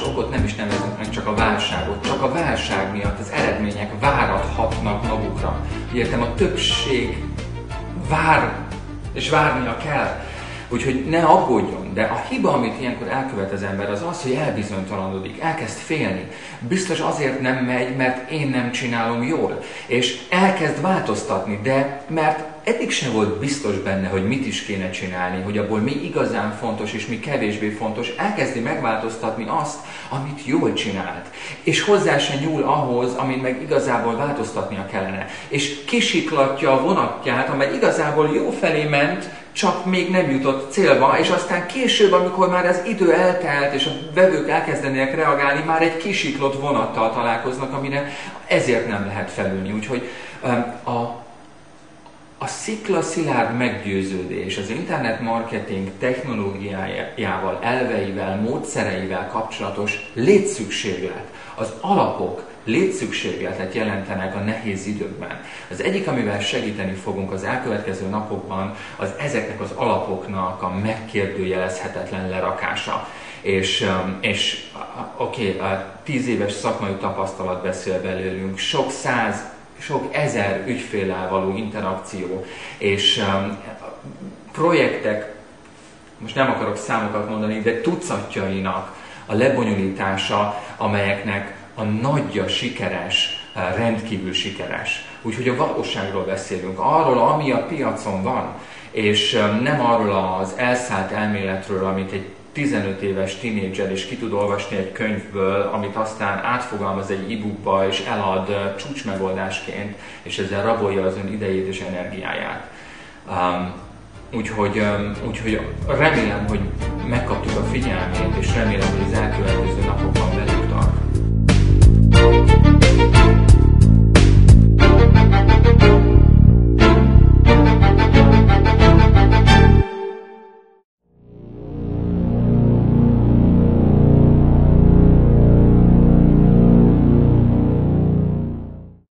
más okot nem is nevezünk meg, csak a válságot. Csak a válság miatt az eredmények várathatnak magukra. Értem, a többség vár, és várnia kell. Úgyhogy ne aggódjon, de a hiba, amit ilyenkor elkövet az ember, az az, hogy elbizonytalanodik, elkezd félni. Biztos azért nem megy, mert én nem csinálom jól. És elkezd változtatni, de mert eddig sem volt biztos benne, hogy mit is kéne csinálni, hogy abból mi igazán fontos és mi kevésbé fontos, elkezdi megváltoztatni azt, amit jól csinált. És hozzá se nyúl ahhoz, amit meg igazából változtatnia kellene. És kisiklatja a vonatját, amely igazából jó felé ment, csak még nem jutott célba, és aztán később, amikor már az idő eltelt, és a vevők elkezdenének reagálni, már egy kisiklott vonattal találkoznak, amire ezért nem lehet felülni. Úgyhogy a sziklaszilárd meggyőződés az internet marketing technológiájával, elveivel, módszereivel kapcsolatos létszükséglet, az alapok létszükségletet jelentenek a nehéz időkben. Az egyik, amivel segíteni fogunk az elkövetkező napokban, az ezeknek az alapoknak a megkérdőjelezhetetlen lerakása. És 10 éves szakmai tapasztalat beszél belőlünk, sok ezer ügyféllel való interakció, és projektek, most nem akarok számokat mondani, de tucatjainak a lebonyolítása, amelyeknek a nagyja sikeres, rendkívül sikeres. Úgyhogy a valóságról beszélünk, arról, ami a piacon van, és nem arról az elszállt elméletről, amit egy 15 éves tínédzser is ki tud olvasni egy könyvből, amit aztán átfogalmaz egy e-bookba és elad csúcsmegoldásként, és ezzel rabolja az ön idejét és energiáját. Úgyhogy remélem, hogy megkaptuk a figyelmét, és remélem, hogy az elkövetkező napokban velük tart.